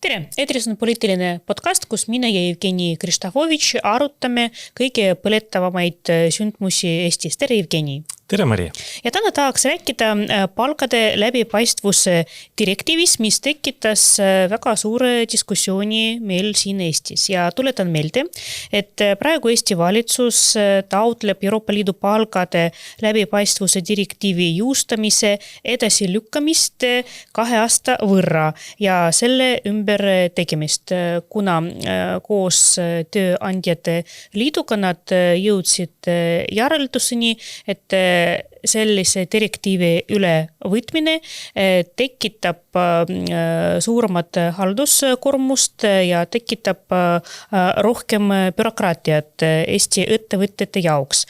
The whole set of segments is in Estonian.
Tere! Eetris on poliitiline podcast, kus mina ja Jevgeni Kristofovitš arutame kõige põletavamaid sündmusi Eestis. Tere, Jevgeni! Tere, Maria! Ja täna tahaks rääkida palkade läbipaistvuse direktiivis, mis tekitas väga suure diskussiooni meil siin Eestis. Ja tuletan meelde, et praegu Eesti valitsus taotleb Euroopa Liidu palkade läbipaistvuse direktiivi jõustamise edasi lükkamist 2 aasta võrra ja selle ümber tegemist, kuna koos tööandjate liiduga nad jõudsid järelduseni, et sellise direktiivi ülevõtmine tekitab suuremat halduskoormust ja tekitab rohkem bürokraatiat Eesti ettevõtete jaoks.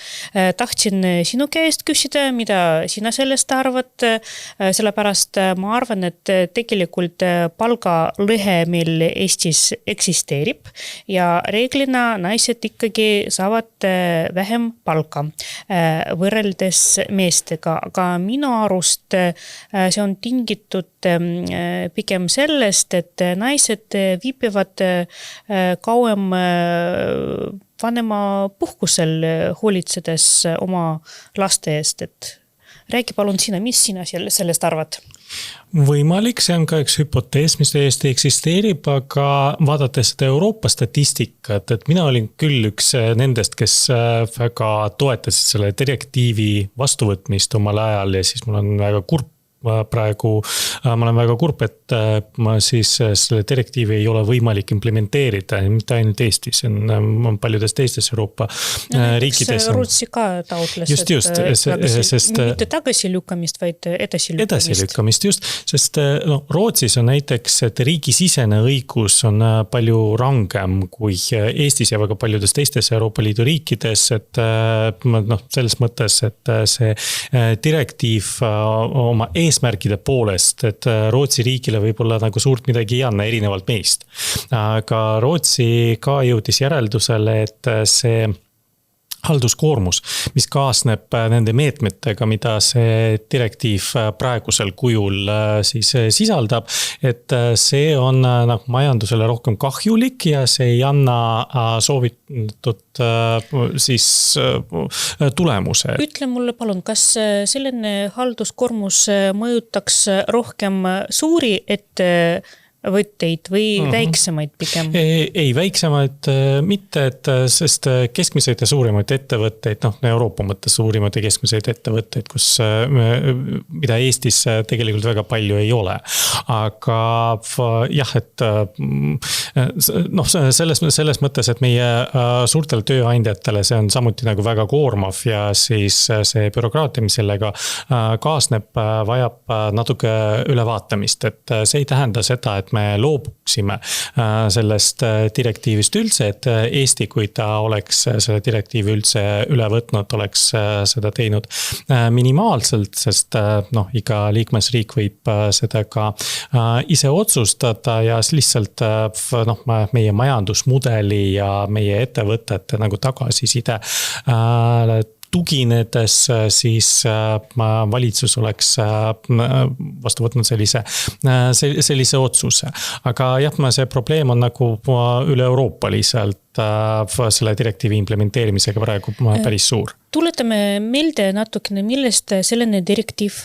Tahtsin sinu käest küsida, mida sina sellest arvad, sellepärast ma arvan, et tegelikult palgalõhe meil Eestis eksisteerib ja reeglina naised ikkagi saavad vähem palka võrreldes meestega, aga minu arust see on tingitud pigem sellest, et naised viibivad kauem vanema puhkusel hoolitsedes oma laste eest, et räägi palun sina, mis sina sellest arvad? Võimalik, see on ka üks hüpotees, mis täiesti eksisteerib, aga vaadates seda Euroopa statistikat, et mina olin küll üks nendest, kes väga toetasid selle direktiivi vastuvõtmist omal ajal ja siis mul on väga kurb, ma olen väga kurb, et ma siis selle direktiivi ei ole võimalik implementeerida, mitte ainult Eestis, on paljudes teistes Euroopa riikides. Rootsi ka taotles, mitte tagasilükkamist, vaid edasilükkamist, just, sest Rootsis on näiteks, et riigisisene õigus on palju rangem kui Eestis ja väga paljudes teistes Euroopa Liidu riikides, et selles mõttes, et see direktiiv oma eesmärkide poolest, et Rootsi riigile võib-olla nagu suurt midagi ei anna erinevalt meist. Aga Rootsi ka jõudis järeldusele, et see halduskoormus, mis kaasneb nende meetmetega, mida see direktiiv praegusel kujul siis sisaldab, et see on majandusele rohkem kahjulik ja see ei anna soovitud siis tulemuse. Ütle mulle palun, kas selline halduskoormus mõjutaks rohkem suuri võtteid või väiksemaid pigem? Ei, väiksemaid mitte, sest keskmiseid ja suurimaid ettevõtteid, Euroopa mõttes suurimaid ja keskmiseid ettevõtteid, mida Eestis tegelikult väga palju ei ole. Aga jah, et selles mõttes, et meie suurtele tööandjatele see on samuti nagu väga koormav ja siis see bürokraatia, mis sellega kaasneb, vajab natuke ülevaatamist, et see ei tähenda seda, et me loobuksime sellest direktiivist üldse, et Eesti, kui ta oleks selle direktiivi üldse üle võtnud, oleks seda teinud minimaalselt, sest iga liikmesriik võib seda ka ise otsustada ja lihtsalt meie majandusmudeli ja meie ettevõtete nagu tagasiside tuginedes siis valitsus oleks vastu võtnud sellise otsuse. Aga jah, see probleem on nagu üle-euroopaliselt selle direktiivi implementeerimisega praegu päris suur. Tuletame meelde natukene, millest selline direktiiv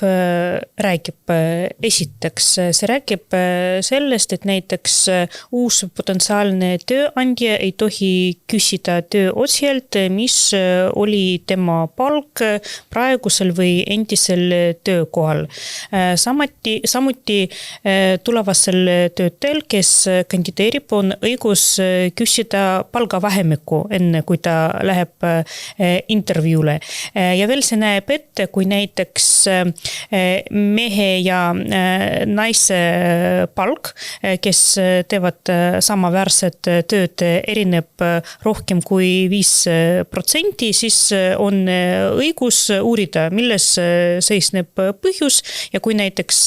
räägib. Esiteks, see räägib sellest, et näiteks uus potentsiaalne tööandja ei tohi küsida tööotsijalt, mis oli tema palk praegusel või endisel töökohal. Samuti tulevasel töötajal, kes kandideerib, on õigus küsida palgavahemikku enne, kui ta läheb intervjuule. Ja veel see näeb ette, kui näiteks mehe ja naise palk, kes teevad samaväärset tööd, erineb rohkem kui 5%, siis on õigus uurida, milles seisneb põhjus ja kui näiteks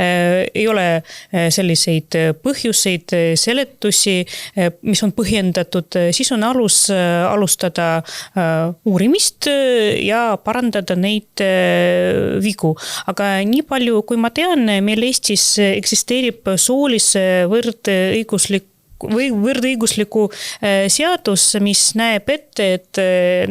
ei ole selliseid põhjuseid, seletusi, mis on põhjendatud, tehtud, siis on alus alustada uurimist ja parandada neid vigu. Aga nii palju, kui ma tean, meil Eestis eksisteerib soolise võrdõigusliku seadus, mis näeb ette, et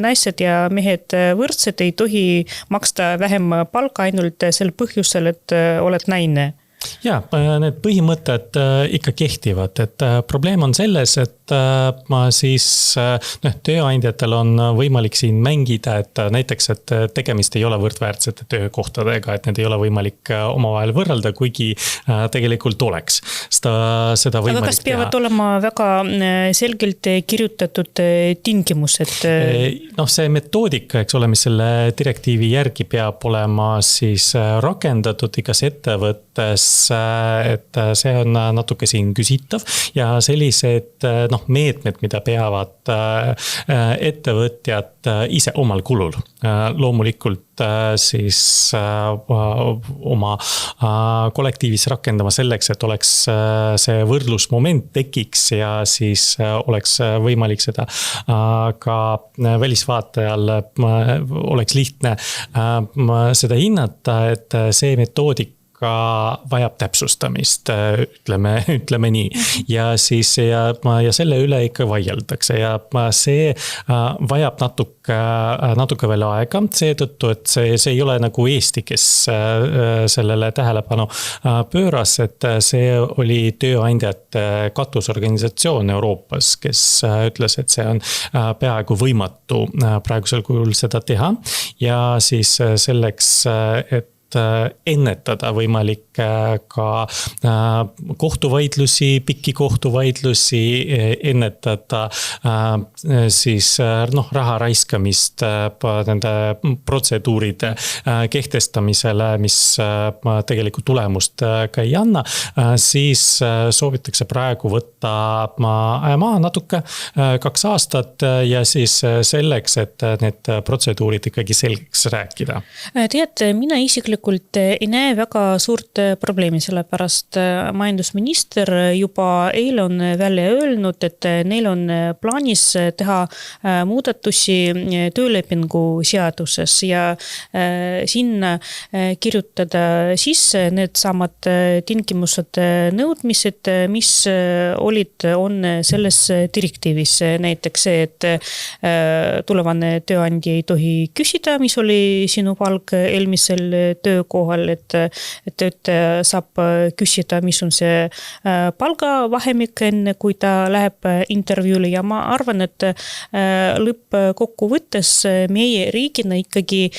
naised ja mehed võrdsed ei tohi maksta vähem palka ainult sel põhjusel, et oled naine. Ja, need põhimõtted ikka kehtivad, et probleem on selles, et tööandjatel on võimalik siin mängida, et näiteks, et tegemist ei ole võrdväärsete töökohtadega, et need ei ole võimalik omavahel võrrelda, kuigi tegelikult oleks seda võimalik. Aga kas peavad olema väga selgelt kirjutatud tingimused? See metoodika, eks ole, mis selle direktiivi järgi peab olema siis rakendatud igas ettevõttes, et see on natuke siin küsitav ja sellised meetmed, mida peavad ettevõtjad ise omal kulul. Loomulikult siis oma kollektiivis rakendama selleks, et oleks see võrdlusmoment tekiks ja siis oleks võimalik seda ka välisvaatajal oleks lihtne seda hinnata, et see metoodik vajab täpsustamist, ütleme nii. Ja siis ja selle üle ikka vaieldakse ja see vajab natuke veel aega, seetõttu, et see ei ole nagu Eesti, kes sellele tähelepanu pööras, et see oli tööandjate katusorganisatsioon Euroopas, kes ütles, et see on peaaegu võimatu praegusel kujul seda teha ja siis selleks, et ennetada võimalik ka kohtuvaidlusi, pikki kohtuvaidlusi, ennetada siis raha raiskamist nende protseduuride kehtestamisele, mis tegelikult tulemust ka ei anna, siis soovitakse praegu võtta maha natuke 2 aastat ja siis selleks, et need protseduurid ikkagi selgeks rääkida. Tead, mina isiklikult ei näe väga suurt probleemi, sellepärast majandusminister juba eile on välja öelnud, et neil on plaanis teha muudatusi töölepingu seaduses ja sinna kirjutada sisse need samad tingimused, nõudmised, mis on selles direktiivis. Näiteks see, et tulevane tööandja ei tohi küsida, mis oli sinu palk eelmisel töökohal, et töötaja saab küsida, mis on see palgavahemik enne, kui ta läheb intervjuule ja ma arvan, et lõppkokkuvõttes meie riigina ikkagi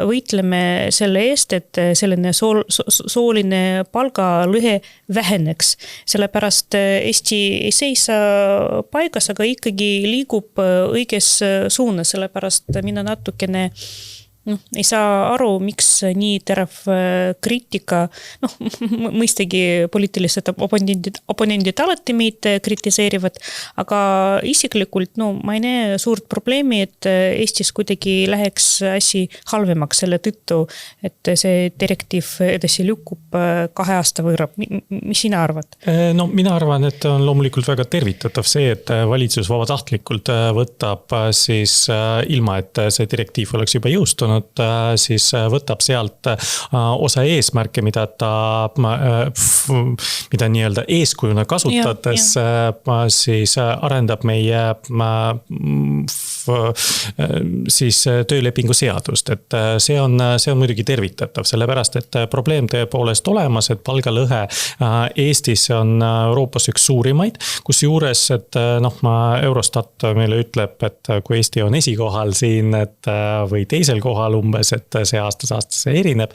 võitleme selle eest, et selline sooline palgalõhe väheneks. Sellepärast Eesti ei seisa paigas, aga ikkagi liigub õiges suunas, sellepärast mina natukene ei saa aru, miks nii terav kriitika, mõistagi poliitilised oponendid alati meid kritiseerivad, aga isiklikult ma ei näe suurt probleemi, et Eestis kuidagi läheks asi halvemaks selle tõttu, et see direktiiv edasi lükkub 2 aasta võrra. Mis sina arvad? Mina arvan, et on loomulikult väga tervitatav see, et valitsus vabatahtlikult võtab siis ilma, et see direktiiv oleks juba jõustunud, siis võtab sealt osa eesmärke, mida nii-öelda eeskujuna kasutades siis arendab meie siis töölepingu seadust, et see on muidugi tervitatav, sellepärast, et probleem tõepoolest olemas, et palgalõhe Eestis on Euroopas üks suurimaid, kus juures, et Eurostat meile ütleb, et kui Eesti on esikohal siin, et või teisel kohal umbes, et see aastasse erineb,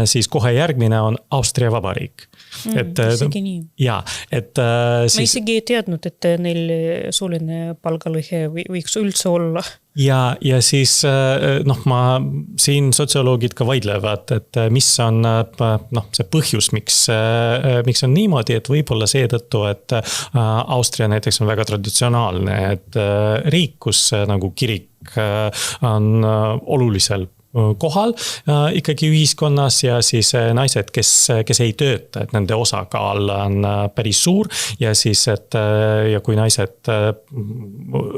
siis kohe järgmine on Austria Vabariik. Isegi nii. Ja, ma isegi ei teadnud, et neil sooline palgalõhe võiks üldse olla. Ja siis siin sotsioloogid ka vaidlevad, et mis on see põhjus, miks on niimoodi, et võib-olla seetõttu, et Austria näiteks on väga traditsionaalne, et riik, kus nagu kirik on olulisel kohal ikkagi ühiskonnas ja siis naised, kes ei tööta, et nende osakaal on päris suur ja siis, et ja kui naised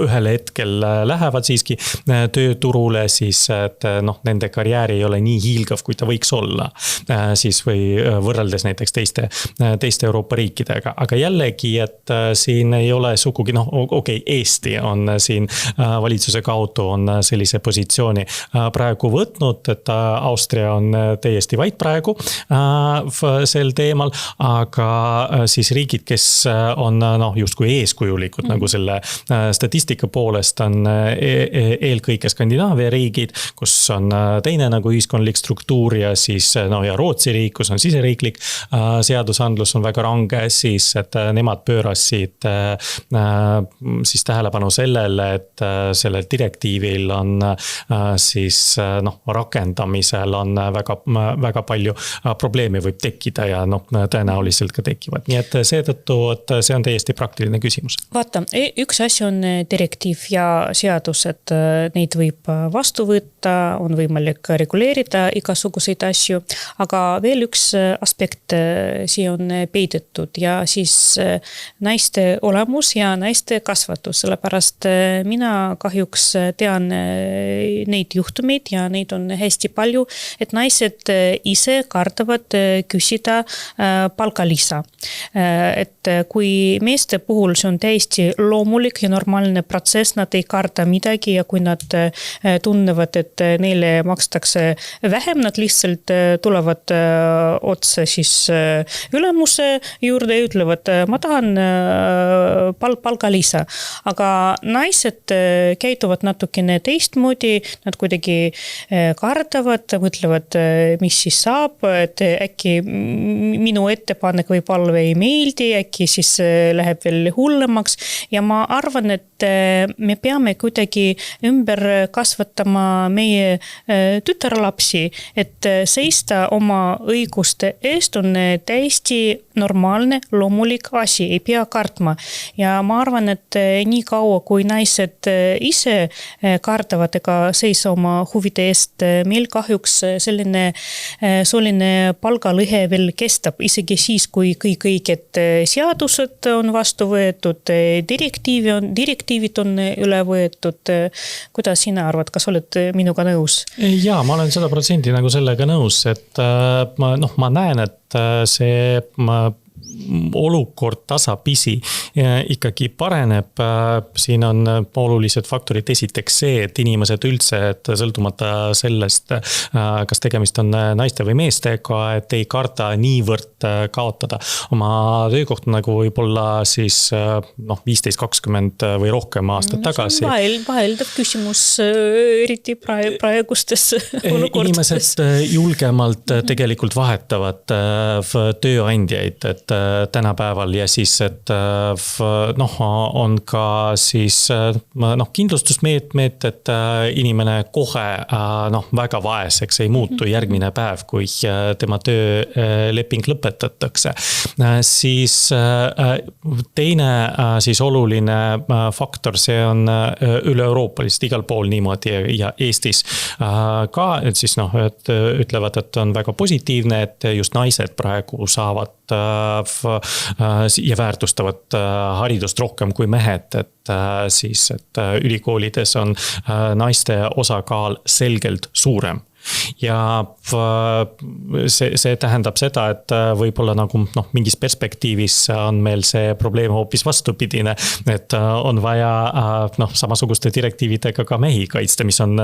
ühel hetkel lähevad siiski tööturule, siis et noh, nende karjäär ei ole nii hiilgav, kui ta võiks olla siis või võrreldes näiteks teiste Euroopa riikidega, aga jällegi, et siin ei ole sugugi, noh, okei, Eesti on siin valitsuse kaudu on sellise positsiooni praegu võtnud, et Austria on täiesti vait praegu sel teemal, aga siis riigid, kes on noh, justkui eeskujulikud nagu selle statistika poolest on eelkõige Skandinaavia riigid, kus on teine nagu ühiskondlik struktuur ja siis no ja Rootsi riik, kus on siseriiklik seadusandlus on väga range, siis et nemad pöörasid siis tähelepanu sellele, et sellel direktiivil on siis noh, rakendamisel on väga palju probleeme võib tekkida ja noh, tõenäoliselt ka tekivad. Nii et seetõttu, et see on täiesti praktiline küsimus. Vaata, üks asi on direktiiv ja seadus, et neid võib vastu võtta, on võimalik reguleerida igasuguseid asju, aga veel üks aspekt siia on peidetud ja siis naiste olemus ja naiste kasvatus, sellepärast mina kahjuks tean neid juhtumeid ja neid on hästi palju, et naised ise kardavad küsida palgalisa. Et kui meeste puhul see on täiesti loomulik ja normaalne protsess, nad ei karda midagi ja kui nad tunnevad, et neile makstakse vähem, nad lihtsalt tulevad otsa siis ülemuse juurde ja ütlevad, ma tahan palgalisa. Aga naised käituvad natukene teistmoodi, nad kuidagi kardavad, mõtlevad, mis siis saab, et äkki minu ettepanek või palve ei meeldi, äkki siis läheb veel hullemaks ja ma arvan, et me peame kuidagi ümber kasvatama meie tütarlapsi, et seista oma õiguste eest on täiesti normaalne, loomulik asi, ei pea kartma. Ja ma arvan, et nii kaua, kui naised ise kardavad ega seisa oma huvide eest, meil kahjuks selline sooline palgalõhe veel kestab, isegi siis, kui kõik õiged seadused on vastu võetud, direktiivid on üle võetud. Kuidas sina arvad, kas oled minuga nõus? Jaa, ma olen 100% nagu sellega nõus, et ma näen, et see olukord tasapisi ikkagi pareneb. Siin on olulised faktorid. Esiteks see, et inimesed üldse, et sõltumata sellest, kas tegemist on naiste või meestega, et ei karda niivõrd kaotada oma töökoht nagu võib-olla siis 15-20 või rohkem aastat tagasi. Vaheldav küsimus, eriti praegustes olukordades. Inimesed julgemalt tegelikult vahetavad tööandjaid, et tänapäeval ja siis, et on ka siis kindlustusmeetmed, et inimene kohe väga vaeseks ei muutu järgmine päev, kui tema tööleping lõpetatakse. Siis teine siis oluline faktor, see on üle-euroopalist igal pool niimoodi ja Eestis ka, et siis et ütlevad, et on väga positiivne, et just naised praegu saavad ja väärtustavad haridust rohkem kui mehed, et siis, et ülikoolides on naiste osakaal selgelt suurem. Ja see tähendab seda, et võib-olla nagu mingis perspektiivis on meil see probleem hoopis vastupidine, et on vaja samasuguste direktiividega ka mehi kaitsta, mis on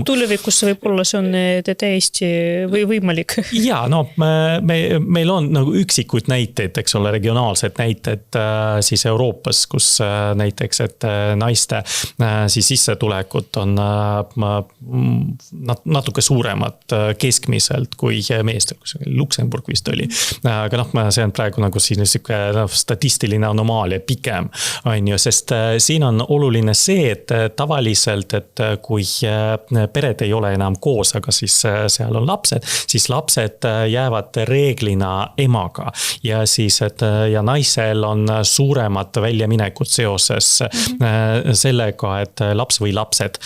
tulevikus võib-olla see on täiesti võimalik. Ja, meil on nagu üksikuid näiteid, eks ole, regionaalsed näited siis Euroopas, kus näiteks, et naiste siis sissetulekut on natuke suuremad keskmiselt kui meestel, kus Luksemburg vist oli. Aga see on praegu nagu siin statistiline anomaalia pikem, on ju, sest siin on oluline see, et tavaliselt, et kui pered ei ole enam koos, aga siis seal on lapsed, siis lapsed jäävad reeglina emaga ja siis, et ja naisel on suuremad väljaminekud seoses sellega, et laps või lapsed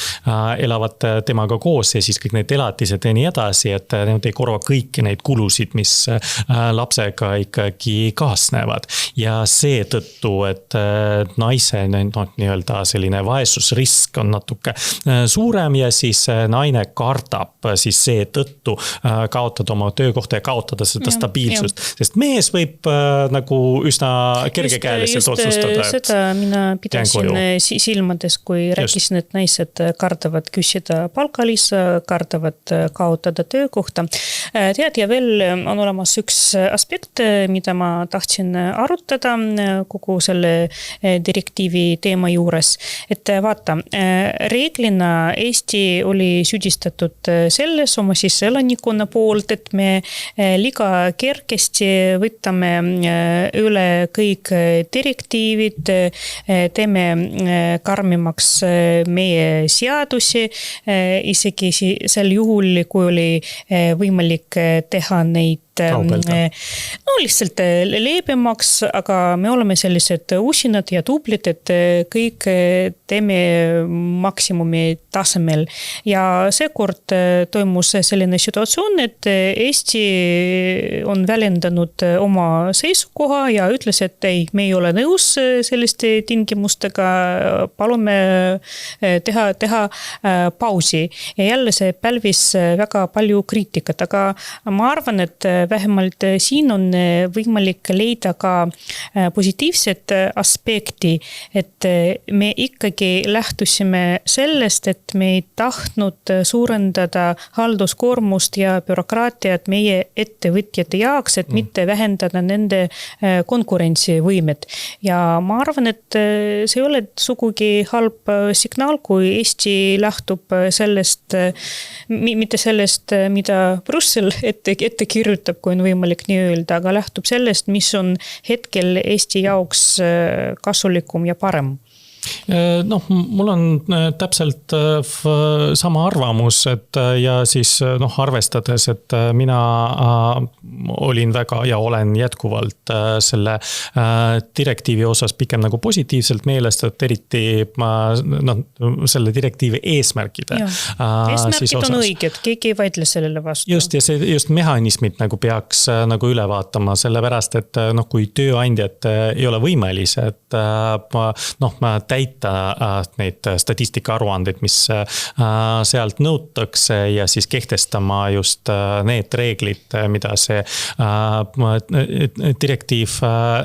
elavad temaga koos ja siis kõik need elatised ja nii edasi, et need ei korva kõiki neid kulusid, mis lapsega ikkagi kaasnevad. Ja seetõttu, et naise nii-öelda selline vaesusrisk on natuke suurem ja siis naine kardab siis seetõttu kaotada oma töökohta ja kaotada seda stabiilsust. Sest mees võib nagu üsna kergekäeliselt otsustada. Seda mina pidasin silmades, kui rääkisin, et naised kardavad küsida palgalisa, kardavad kaotada töökohta. Tead, ja veel on olemas üks aspekt, mida ma tahtsin arutada kogu selle direktiivi teema juures. Et vaata, reeglina Eesti oli süüdistatud selles oma siis elanikkonna poolt, et me liiga kergesti võtame üle kõik direktiivid, teeme karmimaks meie seadusi, isegi sel juhul, kui oli võimalik teha neid lihtsalt leebemaks, aga me oleme sellised usinad ja tublid, et kõik teeme maksimumi tasemel. Ja seekord toimus selline situatsioon, et Eesti on väljendanud oma seisukoha ja ütles, et ei, me ei ole nõus selliste tingimustega, palume teha pausi. Ja jälle see pälvis väga palju kriitikat, aga ma arvan, et vähemalt siin on võimalik leida ka positiivset aspekti, et me ikkagi lähtusime sellest, et me ei tahtnud suurendada halduskoormust ja bürokraatiat meie ettevõtjate jaoks, et mitte vähendada nende konkurentsivõimet. Ja ma arvan, et see ei ole sugugi halb signaal, kui Eesti lähtub sellest, mitte sellest, mida Brüssel ette kirjutab, kui on võimalik nii öelda, aga lähtub sellest, mis on hetkel Eesti jaoks kasulikum ja parem. Mul on täpselt sama arvamus, et ja siis arvestades, et mina olin väga ja olen jätkuvalt selle direktiivi osas pikem nagu positiivselt meelestatud, eriti selle direktiivi eesmärkide. Eesmärgid on õiged, keegi ei vaidle sellele vastu. Just, ja see just mehhanismid nagu peaks nagu üle vaatama, sellepärast, et kui tööandjad ei ole võimelised täita neid statistika aruandeid, mis sealt nõutakse ja siis kehtestama just need reeglid, mida see direktiiv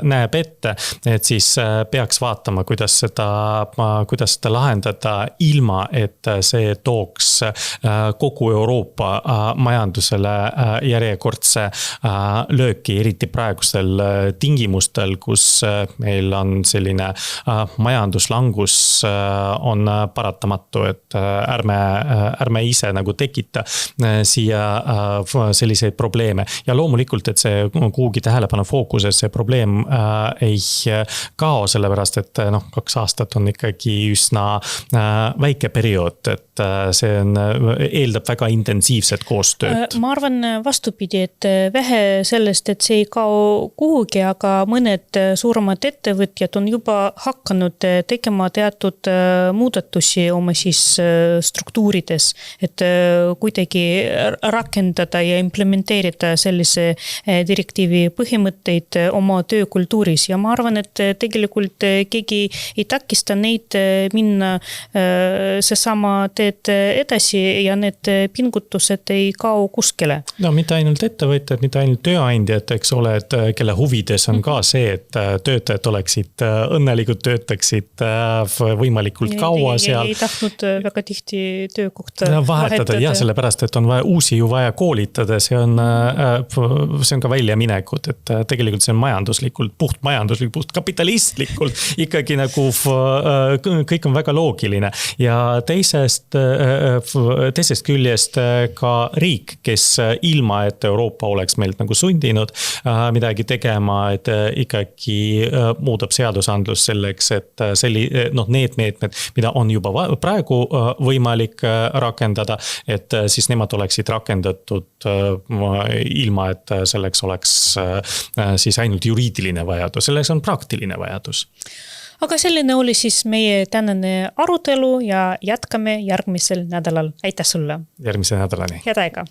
näeb ette, et siis peaks vaatama, kuidas seda lahendada ilma, et see tooks kogu Euroopa majandusele järjekordse lööki, eriti praegustel tingimustel, kus meil on selline majanduslangus on paratamatu, et ärme ise nagu tekita siia selliseid probleeme. Ja loomulikult, et see kuhugi tähelepanu fookuses see probleem ei kao, sellepärast, et 2 aastat on ikkagi üsna väike periood, et see eeldab väga intensiivset koostööd. Ma arvan vastupidi, et vähe sellest, et see ei kao kuhugi, aga mõned suuremad ettevõtjad on juba hakanud tegema teatud muudatusi oma siis struktuurides, et kuidagi rakendada ja implementeerida sellise direktiivi põhimõtteid oma töökultuuris. Ja ma arvan, et tegelikult keegi ei takista neid minna seesama teed edasi ja need pingutused ei kao kuskile. Mitte ainult ettevõtjad, mitte ainult tööandjad, eks ole, et kelle huvides on ka see, et töötajad oleksid õnnelikud, töötaksid võimalikult kaua seal. Ei tahtnud väga tihti töökohta vahetada. Ja sellepärast, et on vaja uusi ju vaja koolitada, see on ka väljaminekud, et tegelikult see on majanduslikult, puht kapitalistlikult ikkagi nagu kõik on väga loogiline. Ja teisest küljest ka riik, kes ilma, et Euroopa oleks meilt nagu sundinud midagi tegema, et ikkagi muudab seadusandlus selleks, et need meetmed, mida on juba praegu võimalik rakendada, et siis nemad oleksid rakendatud ilma, et selleks oleks siis ainult juriidiline vajadus, selleks on praktiline vajadus. aga selline oli siis meie tänane arutelu ja jätkame järgmisel nädalal. Aitäh sulle! Järgmise nädalani! Head aega!